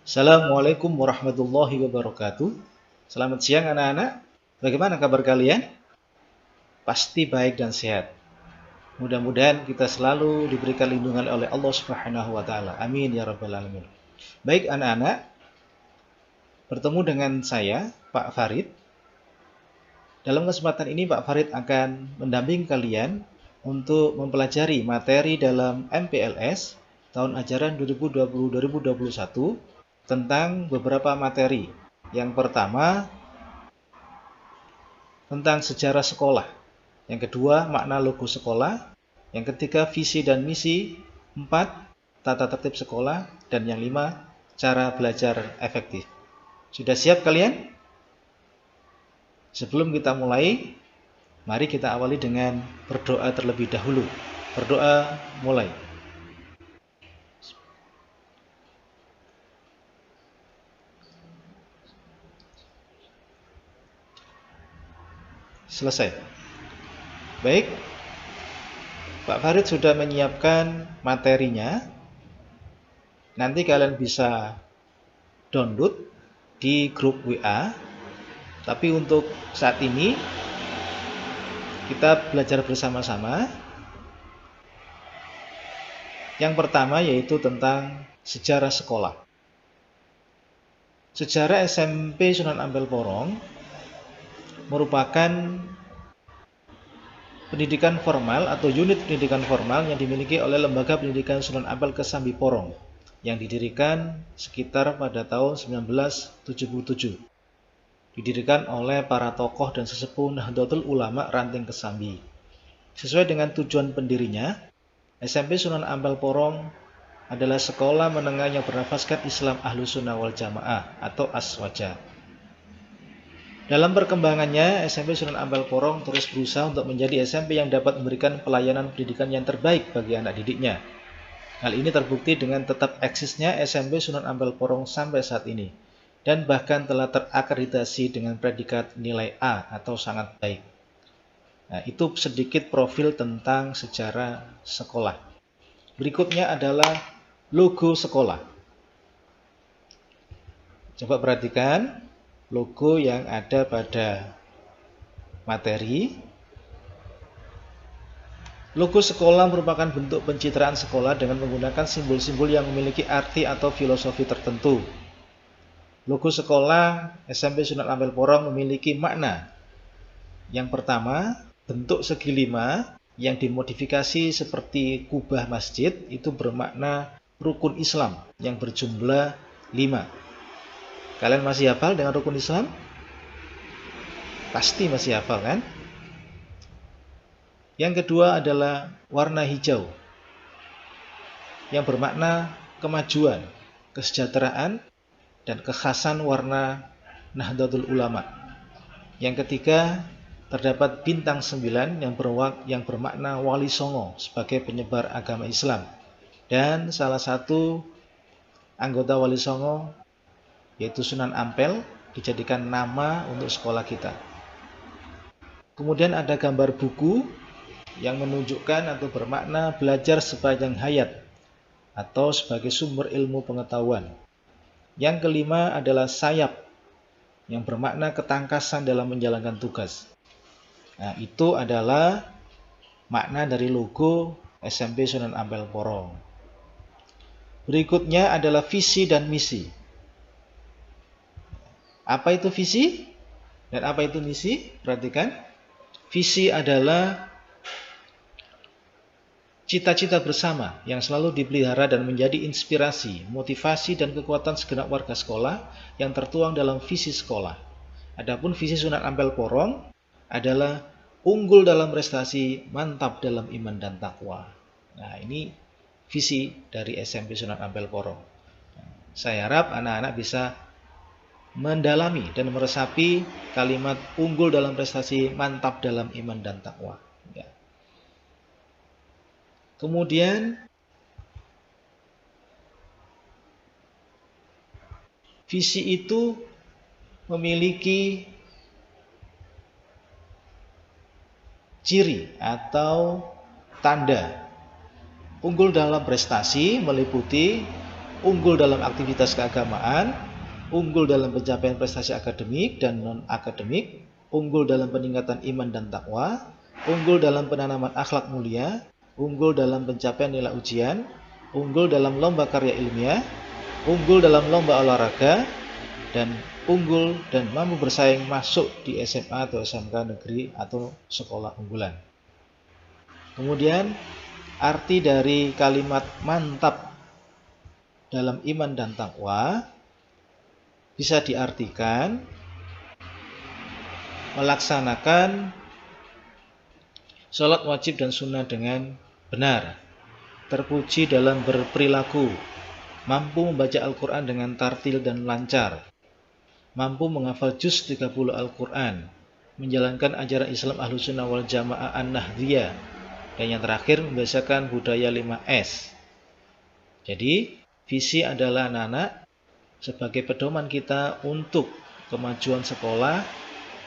Assalamualaikum warahmatullahi wabarakatuh. Selamat siang anak-anak. Bagaimana kabar kalian? Pasti baik dan sehat. Mudah-mudahan kita selalu diberikan lindungan oleh Allah Subhanahu wa taala. Amin ya rabbal alamin. Baik anak-anak, bertemu dengan saya, Pak Farid. Dalam kesempatan ini Pak Farid akan mendampingi kalian untuk mempelajari materi dalam MPLS tahun ajaran 2020-2021 tentang beberapa materi. Yang pertama, tentang sejarah sekolah. Yang kedua, makna logo sekolah. Yang ketiga, visi dan misi. 4, tata tertib sekolah. Dan yang 5, cara belajar efektif. Sudah siap kalian? Sebelum kita mulai, mari kita awali dengan berdoa terlebih dahulu. Berdoa mulai. Selesai. Baik, Pak Farid sudah menyiapkan materinya. Nanti kalian bisa download di grup WA. Tapi untuk saat ini kita belajar bersama-sama. Yang pertama yaitu tentang sejarah sekolah. Sejarah SMP Sunan Ampel Porong merupakan pendidikan formal atau unit pendidikan formal yang dimiliki oleh Lembaga Pendidikan Sunan Ampel Kesambi Porong yang didirikan sekitar pada tahun 1977. Didirikan oleh para tokoh dan sesepuh Nahdlatul Ulama Ranting Kesambi. Sesuai dengan tujuan pendirinya, SMP Sunan Ampel Porong adalah sekolah menengah yang bernafaskan Islam Ahlus Sunnah wal Jamaah atau Aswaja. Dalam perkembangannya, SMP Sunan Ampel Porong terus berusaha untuk menjadi SMP yang dapat memberikan pelayanan pendidikan yang terbaik bagi anak didiknya. Hal ini terbukti dengan tetap eksisnya SMP Sunan Ampel Porong sampai saat ini, dan bahkan telah terakreditasi dengan predikat nilai A atau sangat baik. Nah, itu sedikit profil tentang sejarah sekolah. Berikutnya adalah logo sekolah. Coba perhatikan logo yang ada pada materi. Logo sekolah merupakan bentuk pencitraan sekolah dengan menggunakan simbol-simbol yang memiliki arti atau filosofi tertentu. Logo sekolah SMP Sunan Ampel Porong memiliki makna. Yang pertama, bentuk segi 5 yang dimodifikasi seperti kubah masjid itu bermakna rukun Islam yang berjumlah 5. Kalian masih hafal dengan rukun Islam? Pasti masih hafal kan? Yang kedua adalah warna hijau yang bermakna kemajuan, kesejahteraan, dan kekhasan warna Nahdlatul Ulama. Yang ketiga, terdapat bintang 9 yang bermakna Wali Songo sebagai penyebar agama Islam. Dan salah satu anggota Wali Songo yaitu Sunan Ampel dijadikan nama untuk sekolah kita. Kemudian ada gambar buku yang menunjukkan atau bermakna belajar sepanjang hayat atau sebagai sumber ilmu pengetahuan. Yang kelima adalah sayap yang bermakna ketangkasan dalam menjalankan tugas. Nah, itu adalah makna dari logo SMP Sunan Ampel Porong. Berikutnya adalah visi dan misi. Apa itu visi dan apa itu misi? Perhatikan. Visi adalah cita-cita bersama yang selalu dipelihara dan menjadi inspirasi, motivasi, dan kekuatan segenap warga sekolah yang tertuang dalam visi sekolah. Adapun visi Sunan Ampel Porong adalah unggul dalam prestasi, mantap dalam iman dan takwa. Nah, ini visi dari SMP Sunan Ampel Porong. Saya harap anak-anak bisa mendalami dan meresapi kalimat unggul dalam prestasi, mantap dalam iman dan takwa. Ya. Kemudian visi itu memiliki ciri atau tanda. Unggul dalam prestasi meliputi unggul dalam aktivitas keagamaan, unggul dalam pencapaian prestasi akademik dan non-akademik, unggul dalam peningkatan iman dan takwa, unggul dalam penanaman akhlak mulia, unggul dalam pencapaian nilai ujian, unggul dalam lomba karya ilmiah, unggul dalam lomba olahraga, dan unggul dan mampu bersaing masuk di SMA atau SMK negeri atau sekolah unggulan. Kemudian arti dari kalimat mantap dalam iman dan takwa bisa diartikan melaksanakan sholat wajib dan sunnah dengan benar, terpuji dalam berperilaku, mampu membaca Al-Quran dengan tartil dan lancar, mampu menghafal juz 30 Al-Quran, menjalankan ajaran Islam Ahlus Sunnah wal Jamaah An-Nahdhiyah, dan yang terakhir membiasakan budaya 5S. Jadi visi adalah anak-anak sebagai pedoman kita untuk kemajuan sekolah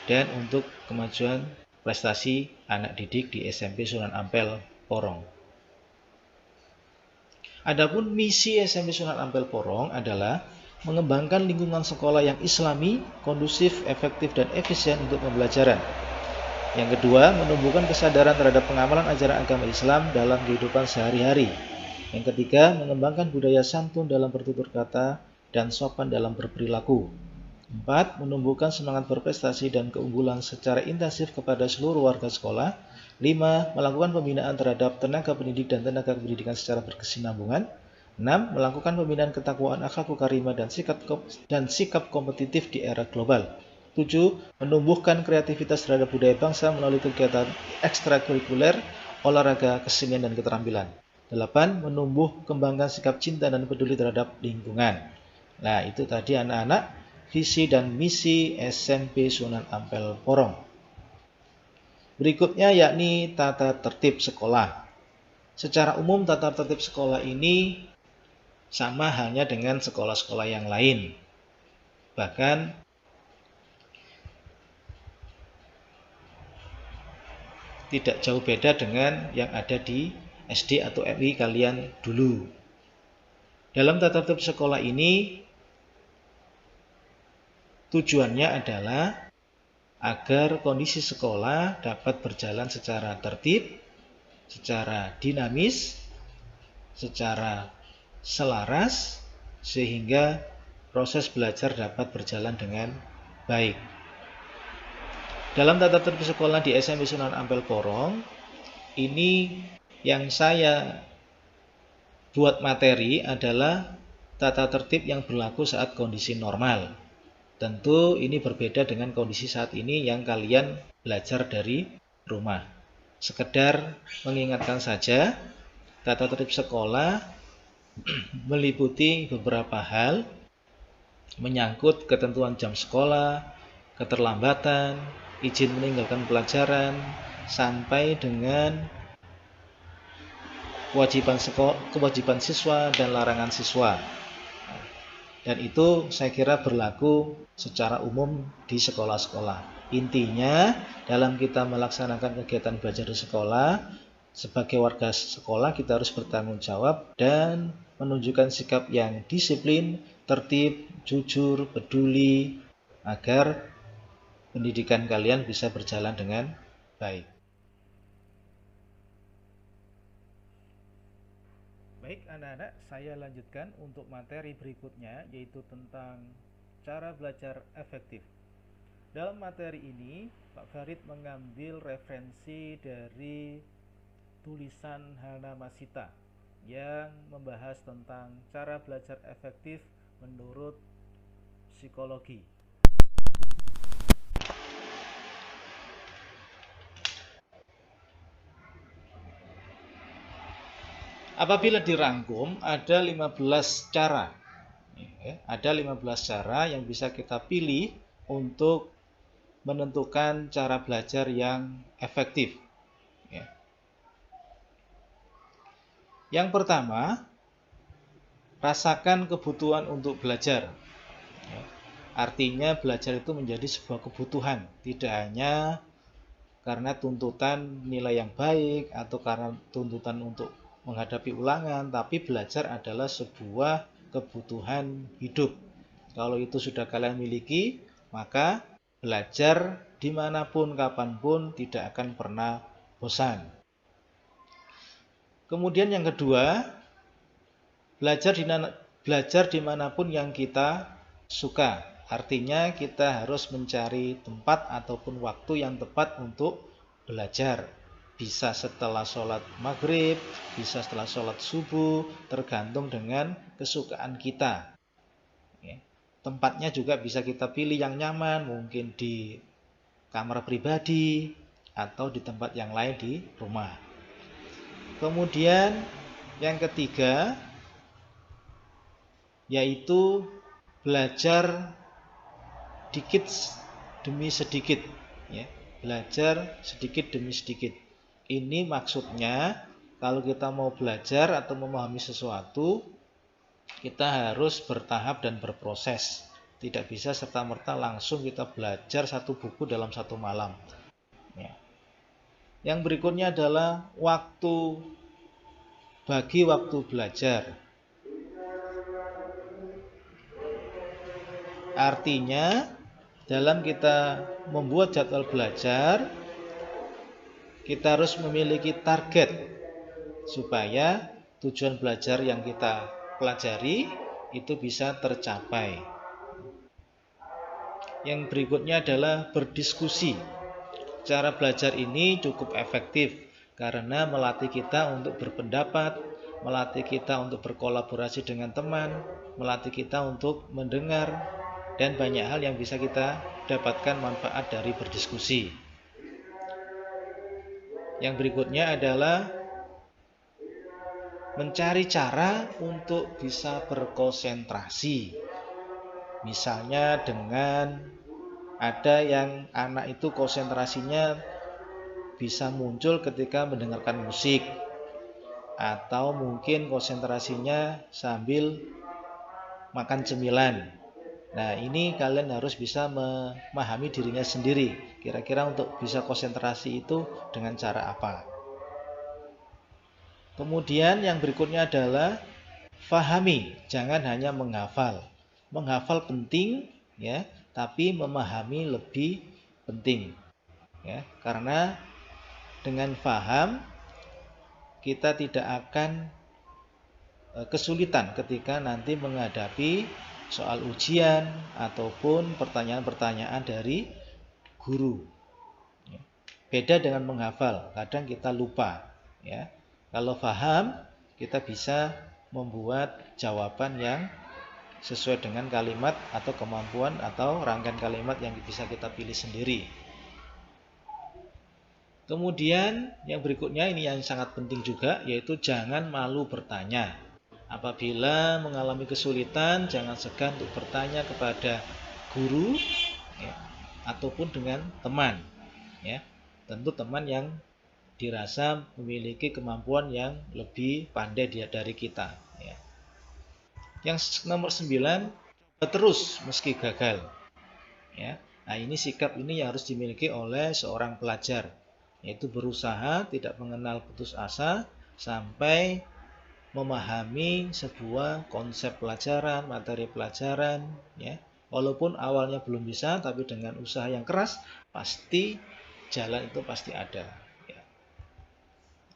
dan untuk kemajuan prestasi anak didik di SMP Sunan Ampel Porong. Adapun misi SMP Sunan Ampel Porong adalah mengembangkan lingkungan sekolah yang islami, kondusif, efektif, dan efisien untuk pembelajaran. Yang kedua, menumbuhkan kesadaran terhadap pengamalan ajaran agama Islam dalam kehidupan sehari-hari. Yang ketiga, mengembangkan budaya santun dalam bertutur kata dan sopan dalam berperilaku. 4. Menumbuhkan semangat berprestasi dan keunggulan secara intensif kepada seluruh warga sekolah. 5. Melakukan pembinaan terhadap tenaga pendidik dan tenaga pendidikan secara berkesinambungan. 6. Melakukan pembinaan ketakwaan, akhlakul karimah dan sikap kompetitif di era global. 7. Menumbuhkan kreativitas terhadap budaya bangsa melalui kegiatan ekstrakurikuler, olahraga, kesenian, dan keterampilan. 8. Menumbuh kembangkan sikap cinta dan peduli terhadap lingkungan. Nah, itu tadi anak-anak visi dan misi SMP Sunan Ampel Porong. Berikutnya yakni tata tertib sekolah. Secara umum tata tertib sekolah ini sama halnya dengan sekolah-sekolah yang lain. Bahkan tidak jauh beda dengan yang ada di SD atau MI kalian dulu. Dalam tata tertib sekolah ini tujuannya adalah agar kondisi sekolah dapat berjalan secara tertib, secara dinamis, secara selaras, sehingga proses belajar dapat berjalan dengan baik. Dalam tata tertib sekolah di SMP Sunan Ampel Porong, ini yang saya buat materi adalah tata tertib yang berlaku saat kondisi normal. Tentu ini berbeda dengan kondisi saat ini yang kalian belajar dari rumah. Sekedar mengingatkan saja, tata tertib sekolah meliputi beberapa hal menyangkut ketentuan jam sekolah, keterlambatan, izin meninggalkan pelajaran, sampai dengan kewajiban siswa dan larangan siswa. Dan itu saya kira berlaku secara umum di sekolah-sekolah. Intinya, dalam kita melaksanakan kegiatan belajar di sekolah, sebagai warga sekolah kita harus bertanggung jawab dan menunjukkan sikap yang disiplin, tertib, jujur, peduli, agar pendidikan kalian bisa berjalan dengan baik. Baik anak-anak, saya lanjutkan untuk materi berikutnya, yaitu tentang cara belajar efektif. Dalam materi ini, Pak Farid mengambil referensi dari tulisan Hana Masita yang membahas tentang cara belajar efektif menurut psikologi. Apabila dirangkum, ada 15 cara. Ada 15 cara yang bisa kita pilih untuk menentukan cara belajar yang efektif. Yang pertama, rasakan kebutuhan untuk belajar. Artinya belajar itu menjadi sebuah kebutuhan, tidak hanya karena tuntutan nilai yang baik atau karena tuntutan untuk menghadapi ulangan, tapi belajar adalah sebuah kebutuhan hidup. Kalau itu sudah kalian miliki, maka belajar dimanapun, kapanpun tidak akan pernah bosan. Kemudian yang kedua, belajar dimanapun yang kita suka. Artinya kita harus mencari tempat ataupun waktu yang tepat untuk belajar. Bisa setelah sholat maghrib, bisa setelah sholat subuh, tergantung dengan kesukaan kita. Tempatnya juga bisa kita pilih yang nyaman, mungkin di kamar pribadi atau di tempat yang lain di rumah. Kemudian yang ketiga, yaitu belajar sedikit demi sedikit, ya. Belajar sedikit demi sedikit. Ini maksudnya kalau kita mau belajar atau memahami sesuatu, kita harus bertahap dan berproses. Tidak bisa serta-merta langsung kita belajar satu buku dalam satu malam, ya. Yang berikutnya adalah bagi waktu belajar. Artinya dalam kita membuat jadwal belajar, kita harus memiliki target supaya tujuan belajar yang kita pelajari itu bisa tercapai. Yang berikutnya adalah berdiskusi. Cara belajar ini cukup efektif karena melatih kita untuk berpendapat, melatih kita untuk berkolaborasi dengan teman, melatih kita untuk mendengar, dan banyak hal yang bisa kita dapatkan manfaat dari berdiskusi. Yang berikutnya adalah mencari cara untuk bisa berkonsentrasi. Misalnya dengan ada yang anak itu konsentrasinya bisa muncul ketika mendengarkan musik, atau mungkin konsentrasinya sambil makan cemilan. Nah, ini kalian harus bisa memahami dirinya sendiri. Kira-kira untuk bisa konsentrasi itu dengan cara apa? Kemudian yang berikutnya adalah fahami, jangan hanya menghafal. Menghafal penting, ya, tapi memahami lebih penting, ya. Karena dengan faham kita tidak akan kesulitan ketika nanti menghadapi soal ujian ataupun pertanyaan-pertanyaan dari guru. Beda dengan menghafal, kadang kita lupa, ya. Kalau paham, kita bisa membuat jawaban yang sesuai dengan kalimat atau kemampuan atau rangkaian kalimat yang bisa kita pilih sendiri. Kemudian yang berikutnya ini yang sangat penting juga, yaitu jangan malu bertanya. Apabila mengalami kesulitan, jangan segan untuk bertanya kepada guru, ya, ataupun dengan teman, ya. Tentu teman yang dirasa memiliki kemampuan yang lebih pandai dari kita, ya. Yang nomor 9, terus meski gagal, ya. Nah, ini sikap ini yang harus dimiliki oleh seorang pelajar, yaitu berusaha, tidak mengenal putus asa sampai memahami sebuah konsep pelajaran, materi pelajaran, ya. Walaupun awalnya belum bisa, tapi dengan usaha yang keras pasti jalan itu pasti ada, ya.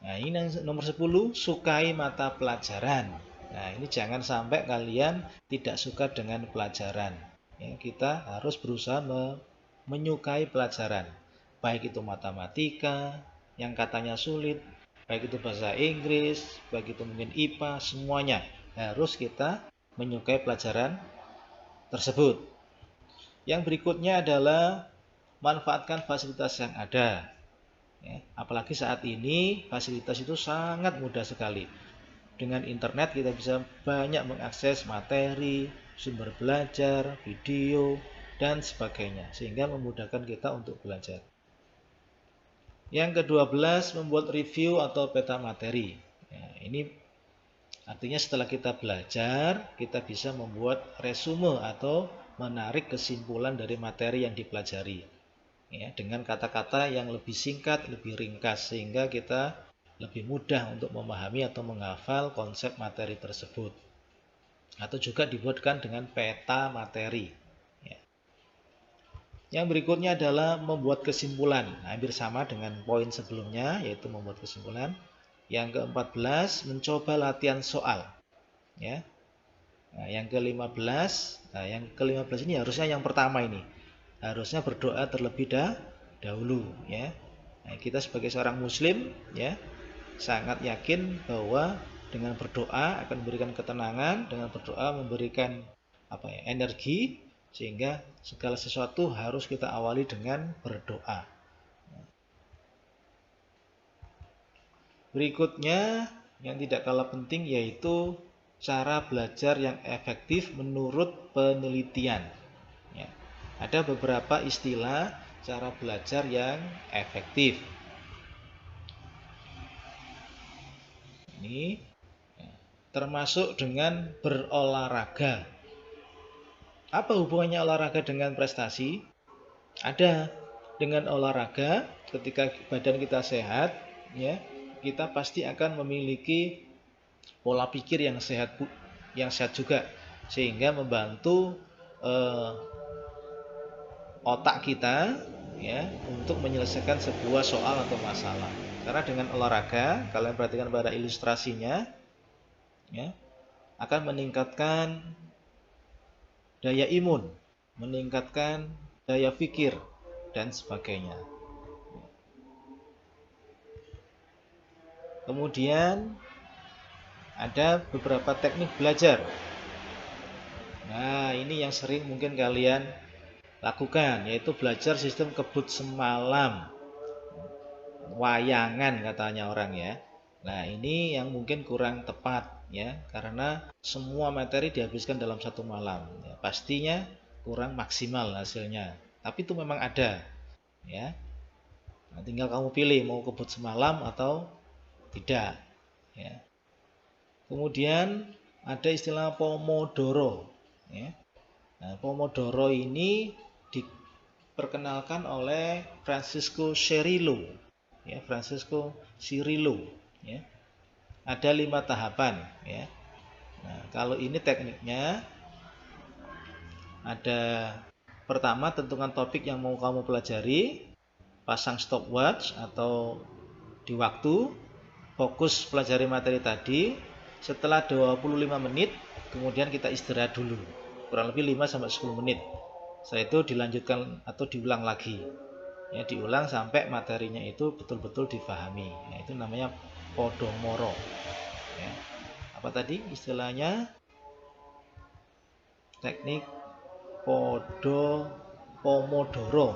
Nah, ini yang nomor 10, sukai mata pelajaran. Nah, ini jangan sampai kalian tidak suka dengan pelajaran, ya. Kita harus berusaha menyukai pelajaran, baik itu matematika yang katanya sulit, baik itu bahasa Inggris, baik itu mungkin IPA, semuanya harus kita menyukai pelajaran tersebut. Yang berikutnya adalah manfaatkan fasilitas yang ada, ya. Apalagi saat ini fasilitas itu sangat mudah sekali. Dengan internet kita bisa banyak mengakses materi, sumber belajar, video, dan sebagainya, sehingga memudahkan kita untuk belajar. Yang ke-12, membuat review atau peta materi. Ya, ini artinya setelah kita belajar, kita bisa membuat resume atau menarik kesimpulan dari materi yang dipelajari, ya, dengan kata-kata yang lebih singkat, lebih ringkas, sehingga kita lebih mudah untuk memahami atau menghafal konsep materi tersebut. atau juga dibuatkan dengan peta materi. Ya. Yang berikutnya adalah membuat kesimpulan, hampir sama dengan poin sebelumnya, yaitu membuat kesimpulan. Yang ke-14, mencoba latihan soal. Ya. Nah, yang ke-15, ini harusnya yang pertama ini. Harusnya berdoa terlebih dahulu, ya. Nah, kita sebagai seorang muslim, ya, sangat yakin bahwa dengan berdoa akan memberikan ketenangan, dengan berdoa memberikan energi, sehingga segala sesuatu harus kita awali dengan berdoa. Berikutnya yang tidak kalah penting yaitu cara belajar yang efektif menurut penelitian. Ya. Ada beberapa istilah cara belajar yang efektif. Ini termasuk dengan berolahraga. Apa hubungannya olahraga dengan prestasi? Ada. Dengan olahraga, ketika badan kita sehat, ya, kita pasti akan memiliki pola pikir yang sehat juga, sehingga membantu otak kita, ya, untuk menyelesaikan sebuah soal atau masalah. Karena dengan olahraga, kalian perhatikan pada ilustrasinya, ya, akan meningkatkan daya imun, meningkatkan daya pikir, dan sebagainya. Kemudian ada beberapa teknik belajar. Nah, ini yang sering mungkin kalian lakukan, yaitu belajar sistem kebut semalam, wayangan katanya orang, ya. Nah, ini yang mungkin kurang tepat, ya, karena semua materi dihabiskan dalam satu malam, ya, pastinya kurang maksimal hasilnya. Tapi itu memang ada, ya. Nah, tinggal kamu pilih mau kebut semalam atau tidak, ya. Kemudian ada istilah Pomodoro, ya. Nah, Pomodoro ini diperkenalkan oleh Francesco Cirillo, ya, ya. Ada 5 tahapan, ya. Nah, kalau ini tekniknya ada, pertama, tentukan topik yang mau kamu pelajari, pasang stopwatch atau di waktu, fokus pelajari materi tadi. Setelah 25 menit, kemudian kita istirahat dulu, kurang lebih 5-10 menit. Setelah itu dilanjutkan atau diulang lagi, ya, diulang sampai materinya itu betul-betul difahami. Ya, itu namanya Podomoro, ya. Apa tadi istilahnya? Teknik Pomodoro,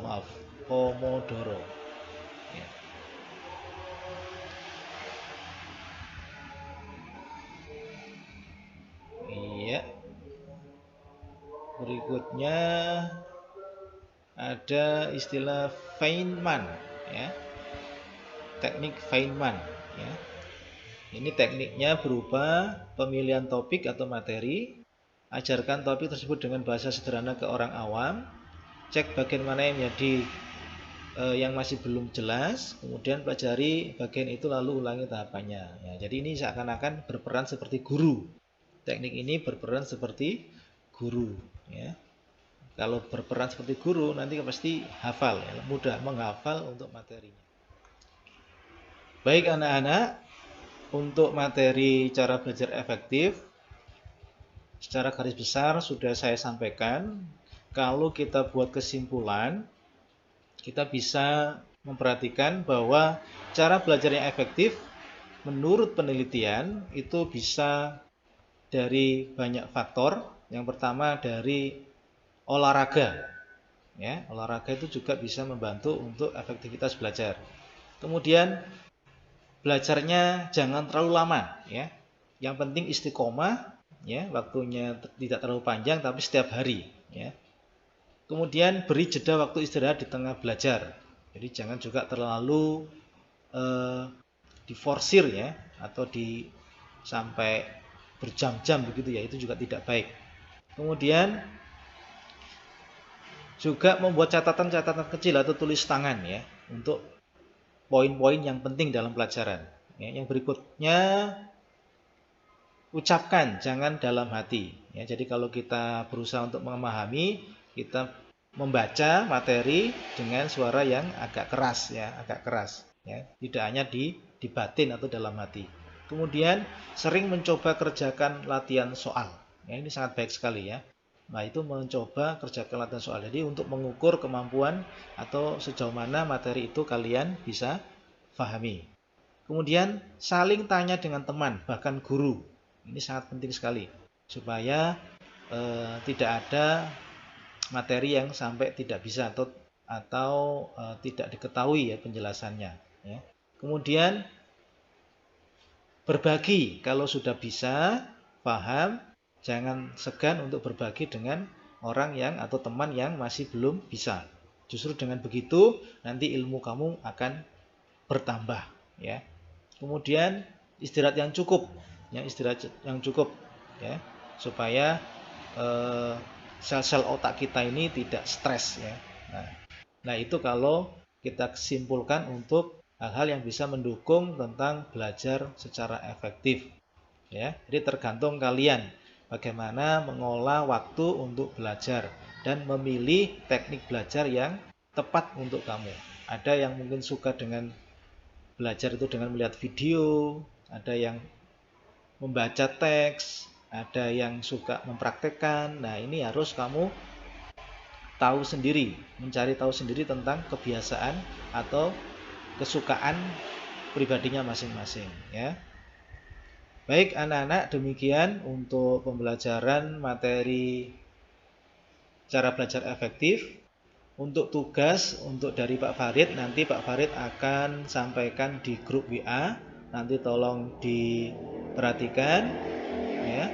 maaf, Pomodoro, ya. Iya. Berikutnya ada istilah Feynman, ya. Teknik Feynman, ya. Ini tekniknya berupa pemilihan topik atau materi. Ajarkan topik tersebut dengan bahasa sederhana ke orang awam. Cek bagian mana yang menjadi yang masih belum jelas, kemudian pelajari bagian itu lalu ulangi tahapannya. Ya, jadi ini seakan-akan berperan seperti guru. Teknik ini berperan seperti guru, ya. Kalau berperan seperti guru nanti pasti hafal, ya, mudah menghafal untuk materinya. Baik anak-anak, untuk materi cara belajar efektif secara garis besar sudah saya sampaikan. Kalau kita buat kesimpulan, kita bisa memperhatikan bahwa cara belajar yang efektif menurut penelitian itu bisa dari banyak faktor. Yang pertama dari olahraga, ya, olahraga itu juga bisa membantu untuk efektivitas belajar. Kemudian belajarnya jangan terlalu lama, ya. Yang penting istiqomah, ya, waktunya tidak terlalu panjang tapi setiap hari, ya. Kemudian beri jeda waktu istirahat di tengah belajar. Jadi jangan juga terlalu diforsir, ya, atau sampai berjam-jam begitu, ya, itu juga tidak baik. Kemudian juga membuat catatan-catatan kecil atau tulis tangan, ya, untuk poin-poin yang penting dalam pelajaran. Ya, yang berikutnya ucapkan, jangan dalam hati. Ya, jadi kalau kita berusaha untuk memahami, kita membaca materi dengan suara yang agak keras, ya, agak keras. Ya, tidak hanya di batin atau dalam hati. Kemudian sering mencoba kerjakan latihan soal. Ya, ini sangat baik sekali ya. Nah, itu mencoba kerjakan latihan soal. Jadi untuk mengukur kemampuan atau sejauh mana materi itu kalian bisa pahami. Kemudian saling tanya dengan teman, bahkan guru. Ini sangat penting sekali supaya tidak ada materi yang sampai tidak bisa atau tidak diketahui ya penjelasannya. Ya. Kemudian berbagi kalau sudah bisa paham, jangan segan untuk berbagi dengan orang yang atau teman yang masih belum bisa. Justru dengan begitu nanti ilmu kamu akan bertambah ya. Kemudian istirahat yang cukup ya, istirahat yang cukup ya, supaya sel-sel otak kita ini tidak stres ya. Nah, itu kalau kita simpulkan untuk hal-hal yang bisa mendukung tentang belajar secara efektif ya. Jadi tergantung kalian bagaimana mengolah waktu untuk belajar dan memilih teknik belajar yang tepat untuk kamu. Ada yang mungkin suka dengan belajar itu dengan melihat video, ada yang membaca teks, ada yang suka mempraktekkan. Nah, ini harus kamu tahu sendiri, mencari tahu sendiri tentang kebiasaan atau kesukaan pribadinya masing-masing ya. Baik anak-anak, demikian untuk pembelajaran materi cara belajar efektif. Untuk tugas untuk dari Pak Farid, nanti Pak Farid akan sampaikan di grup WA. Nanti tolong diperhatikan ya.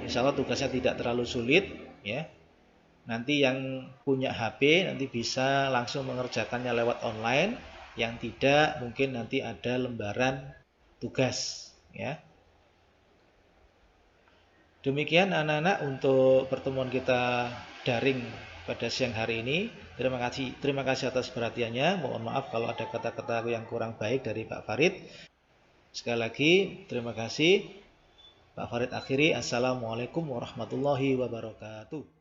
Insya Allah tugasnya tidak terlalu sulit ya. Nanti yang punya HP nanti bisa langsung mengerjakannya lewat online. Yang tidak mungkin nanti ada lembaran tugas ya. Demikian anak-anak untuk pertemuan kita daring pada siang hari ini. Terima kasih atas perhatiannya. Mohon maaf kalau ada kata-kata yang kurang baik dari Pak Farid. Sekali lagi terima kasih. Pak Farid akhiri. Assalamualaikum warahmatullahi wabarakatuh.